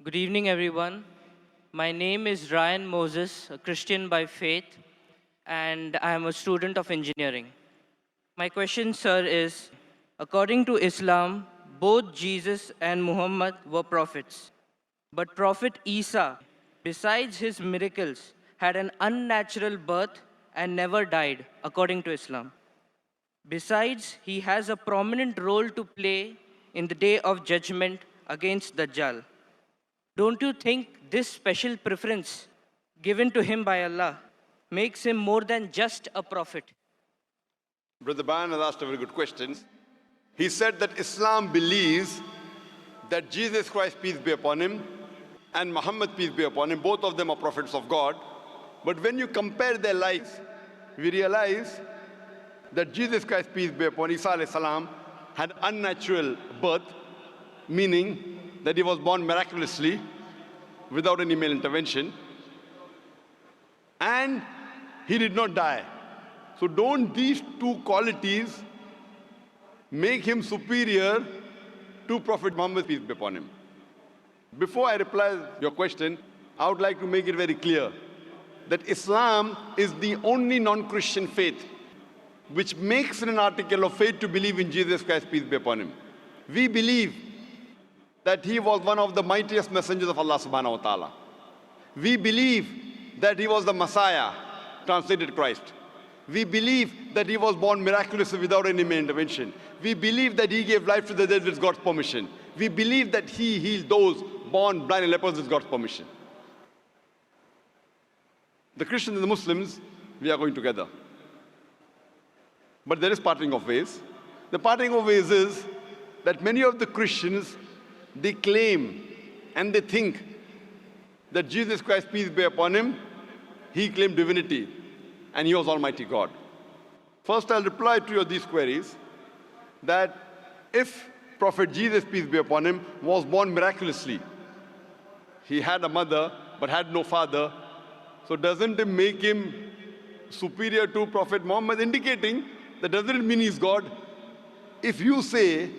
Good evening, everyone. My name is Ryan Moses, a Christian by faith, and I am a student of engineering. My question, sir, is according to Islam, both Jesus and Muhammad were prophets. But Prophet Isa, besides his miracles, had an unnatural birth and never died, according to Islam. Besides, he has a prominent role to play in the day of judgment against Dajjal. Don't you think this special preference given to him by Allah makes him more than just a prophet? Brother Bayan has asked a very good question. He said that Islam believes that Jesus Christ, peace be upon him, and Muhammad, peace be upon him, both of them are prophets of God. But when you compare their lives, we realize that Jesus Christ, peace be upon Isa alayhi salam, had unnatural birth, meaning that he was born miraculously without any male intervention, and he did not die. So don't these two qualities make him superior to Prophet Muhammad, peace be upon him? Before I reply your question, I would like to make it very clear that Islam is the only non-Christian faith which makes it an article of faith to believe in Jesus Christ, peace be upon him. We believe that he was one of the mightiest messengers of Allah subhanahu wa ta'ala. We believe that he was the Messiah, translated Christ. We believe that he was born miraculously without any male intervention. We believe that he gave life to the dead with God's permission. We believe that he healed those born blind and lepers with God's permission. The Christians and the Muslims, we are going together. But there is parting of ways. The parting of ways is that many of the Christians, they claim and they think that Jesus Christ, peace be upon him, he claimed divinity and he was Almighty God. First, I'll reply to these queries that if Prophet Jesus, peace be upon him, was born miraculously, he had a mother but had no father, so doesn't it make him superior to Prophet Muhammad, indicating that doesn't mean he's God? If you say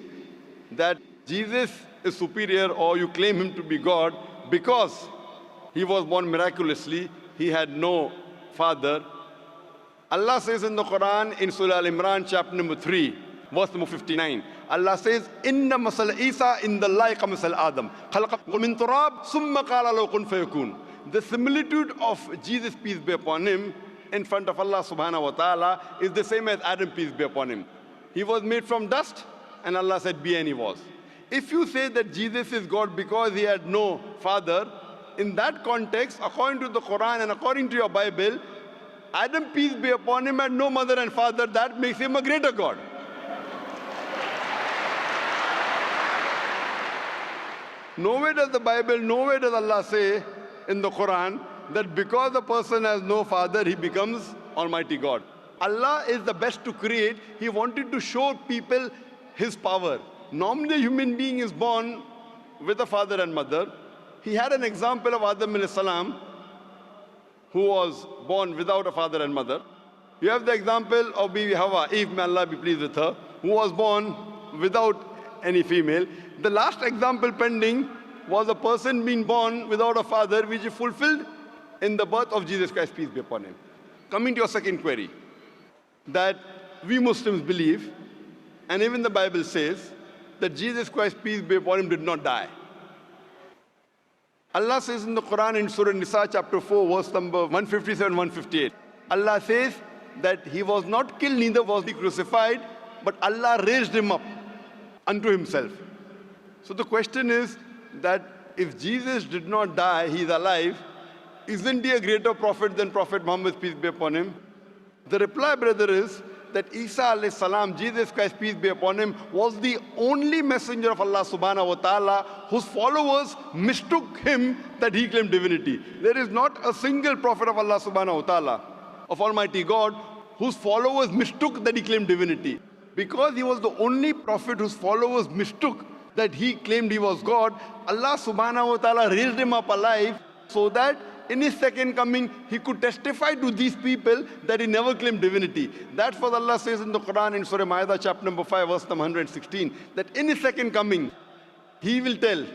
that Jesus is superior or you claim him to be God because he was born miraculously, he had no father. Allah says in the Quran in Surah Al-Imran chapter number 3, verse number 59, Allah says, Inna masal Isa in the like masal Adam. Khalaqakum min turab, summa qala lahu kun fayakun. The similitude of Jesus, peace be upon him, in front of Allah subhanahu wa ta'ala is the same as Adam, peace be upon him. He was made from dust and Allah said, be, and he was. If you say that Jesus is God because he had no father, in that context, according to the Quran and according to your Bible, Adam, peace be upon him, had no mother and father. That makes him a greater God. Nowhere does the Bible, nowhere does Allah say in the Quran that because a person has no father, he becomes Almighty God. Allah is the best to create. He wanted to show people his power. Normally, a human being is born with a father and mother. He had an example of Adam alayhi salam, who was born without a father and mother. You have the example of Bibi Hawa, Eve, may Allah be pleased with her, who was born without any female. The last example pending was a person being born without a father, which is fulfilled in the birth of Jesus Christ, peace be upon him. Coming to your second query, that we Muslims believe, and even the Bible says, that Jesus Christ, peace be upon him, did not die. Allah says in the Quran in Surah Nisa chapter 4, verse number 157, 158, Allah says that he was not killed, neither was he crucified, but Allah raised him up unto himself. So the question is that if Jesus did not die, he is alive, isn't he a greater prophet than Prophet Muhammad, peace be upon him? The reply, brother, is that Isa alayhi salam, Jesus Christ, peace be upon him, was the only messenger of Allah subhanahu wa ta'ala whose followers mistook him that he claimed divinity. There is not a single prophet of Allah subhanahu wa ta'ala, of Almighty God, whose followers mistook that he claimed divinity. Because he was the only prophet whose followers mistook that he claimed he was God, Allah subhanahu wa ta'ala raised him up alive so that in his second coming, he could testify to these people that he never claimed divinity. That's what Allah says in the Quran in Surah Ma'idah chapter number 5, verse number 116, that in his second coming, he will tell,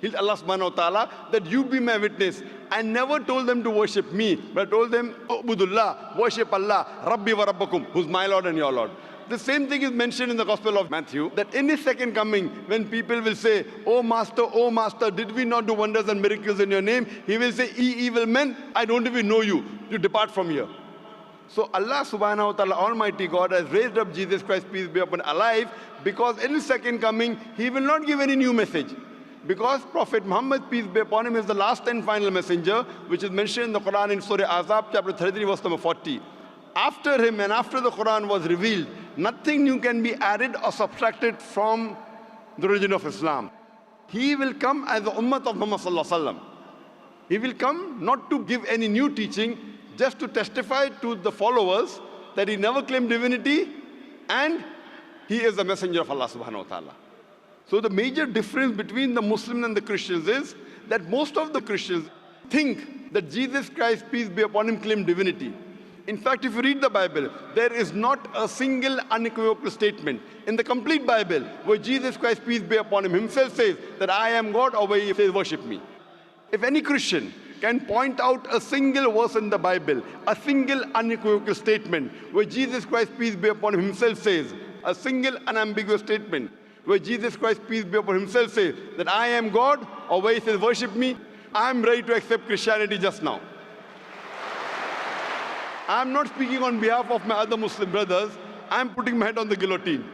He told Allah subhanahu wa ta'ala that you be my witness. I never told them to worship me, but I told them, Ubudullah, worship Allah, Rabbi wa Rabbakum, who's my Lord and your Lord. The same thing is mentioned in the Gospel of Matthew, that in his second coming, when people will say, oh Master, did we not do wonders and miracles in your name? He will say, ye evil men, I don't even know you. You depart from here. So Allah subhanahu wa ta'ala, Almighty God, has raised up Jesus Christ, peace be upon him, alive, because in his second coming, he will not give any new message. Because Prophet Muhammad, peace be upon him, is the last and final messenger, which is mentioned in the Quran in Surah Azab, chapter 33, verse number 40. After him and after the Quran was revealed, nothing new can be added or subtracted from the religion of Islam. He will come as the ummah of Muhammad sallallahu alaihi wasallam. He will come not to give any new teaching, just to testify to the followers that he never claimed divinity and he is the messenger of Allah subhanahu wa ta'ala. So the major difference between the Muslims and the Christians is that most of the Christians think that Jesus Christ, peace be upon him, claimed divinity. In fact, if you read the Bible, there is not a single unequivocal statement in the complete Bible where Jesus Christ, peace be upon him, himself says that I am God, or where he says worship me. If any Christian can point out a single verse in the Bible, a single unequivocal statement where Jesus Christ, peace be upon him, himself says, a single unambiguous statement where Jesus Christ, peace be upon him, himself says that I am God, or where he says worship me, I am ready to accept Christianity just now. I am not speaking on behalf of my other Muslim brothers. I am putting my head on the guillotine.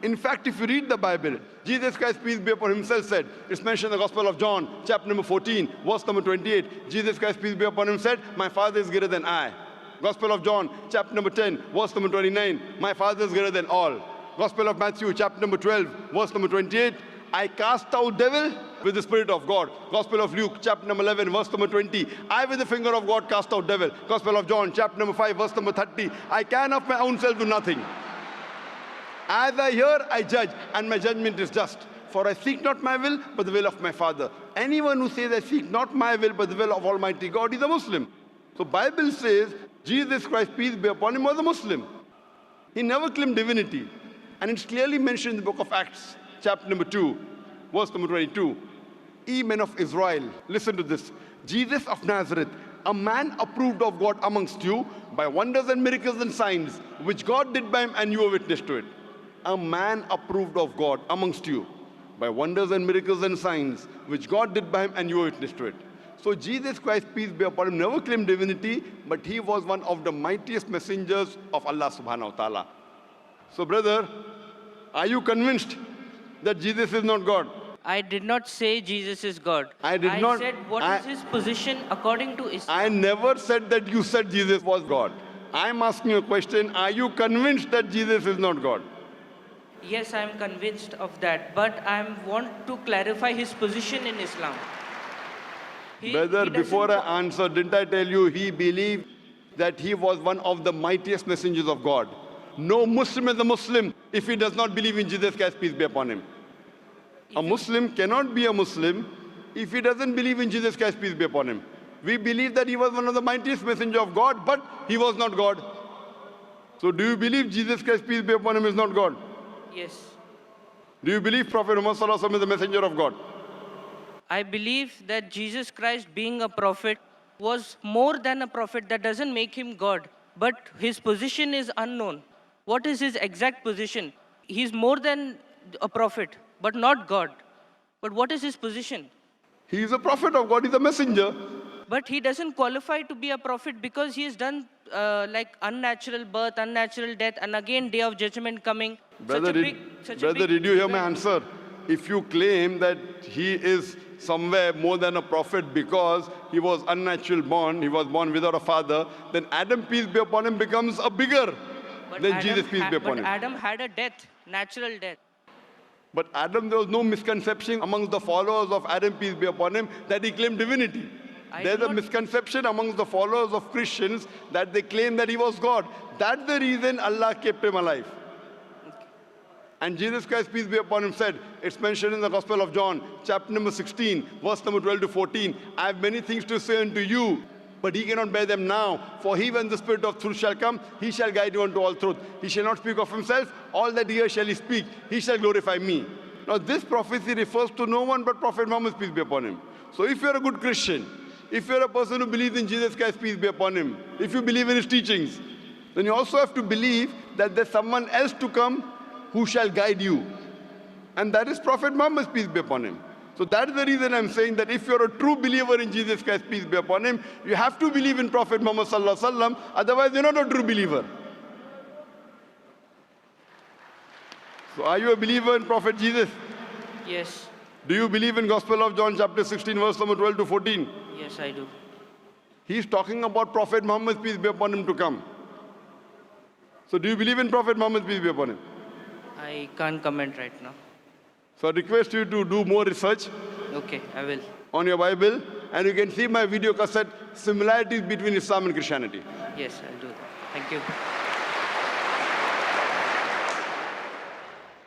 In fact, if you read the Bible, Jesus Christ, peace be upon him, himself said, it's mentioned in the Gospel of John, chapter number 14, verse number 28. Jesus Christ, peace be upon him, said, my Father is greater than I. Gospel of John, chapter number 10, verse number 29, my Father is greater than all. Gospel of Matthew, chapter number 12, verse number 28, I cast out devil with the Spirit of God. Gospel of Luke, chapter number 11, verse number 20, I with the finger of God cast out devil. Gospel of John, chapter number 5, verse number 30, I can of my own self do nothing. As I hear, I judge, and my judgment is just. For I seek not my will, but the will of my Father. Anyone who says, I seek not my will, but the will of Almighty God, is a Muslim. So Bible says, Jesus Christ, peace be upon him, was a Muslim. He never claimed divinity. And it's clearly mentioned in the book of Acts, chapter number 2, verse number 22. Ye men of Israel, listen to this. Jesus of Nazareth, a man approved of God amongst you by wonders and miracles and signs, which God did by him, and you were witness to it. A man approved of God amongst you by wonders and miracles and signs, which God did by him, and you were witness to it. So Jesus Christ, peace be upon him, never claimed divinity, but he was one of the mightiest messengers of Allah subhanahu wa ta'ala. So brother, are you convinced that Jesus is not God? I did not say Jesus is God. I said what is his position according to Islam. I never said that you said Jesus was God. I'm asking you a question. Are you convinced that Jesus is not God? Yes, I am convinced of that, but I want to clarify his position in Islam. Brother, before I answer, didn't I tell you he believed that he was one of the mightiest messengers of God? No Muslim is a Muslim if he does not believe in Jesus Christ, peace be upon him. A Muslim cannot be a Muslim if he doesn't believe in Jesus Christ, peace be upon him. We believe that he was one of the mightiest messengers of God, but he was not God. So do you believe Jesus Christ, peace be upon him, is not God? Yes. Do you believe Prophet Muhammad sallallahu alaihi wasallam is the messenger of God? I believe that Jesus Christ, being a prophet, was more than a prophet. That doesn't make him God, but his position is unknown. What is his exact position? He's more than a prophet, but not God. But what is his position? He is a prophet of God, he's a messenger. But he doesn't qualify to be a prophet because he has done like unnatural birth, unnatural death, and again day of judgment coming. Brother, did you hear my answer? If you claim that he is somewhere more than a prophet because he was unnatural born, he was born without a father, then Adam, peace be upon him, becomes a bigger than Jesus, peace be upon him. But Adam had a death, natural death. But Adam, there was no misconception amongst the followers of Adam, peace be upon him, that he claimed divinity. There's a misconception amongst the followers of Christians that they claim that he was God. That's the reason Allah kept him alive. And Jesus Christ, peace be upon him, said, it's mentioned in the Gospel of John, chapter number 16, verse number 12 to 14, I have many things to say unto you, but he cannot bear them now. For he, when the Spirit of truth shall come, he shall guide you unto all truth. He shall not speak of himself. All that he hears shall he speak. He shall glorify me. Now this prophecy refers to no one but Prophet Muhammad, peace be upon him. So if you're a good Christian, if you're a person who believes in Jesus Christ, peace be upon him, if you believe in his teachings, then you also have to believe that there's someone else to come who shall guide you. And that is Prophet Muhammad, peace be upon him. So that is the reason I'm saying that if you're a true believer in Jesus Christ, peace be upon him, you have to believe in Prophet Muhammad sallallahu alaihi wasallam, otherwise you're not a true believer. So are you a believer in Prophet Jesus? Yes. Do you believe in Gospel of John chapter 16 verse number 12 to 14? Yes, I do. He's talking about Prophet Muhammad, peace be upon him, to come. So do you believe in Prophet Muhammad, peace be upon him? I can't comment right now. So I request you to do more research Okay, I will. on your Bible, and you can see my video cassette, similarities between Islam and Christianity. Yes, I'll do that. Thank you.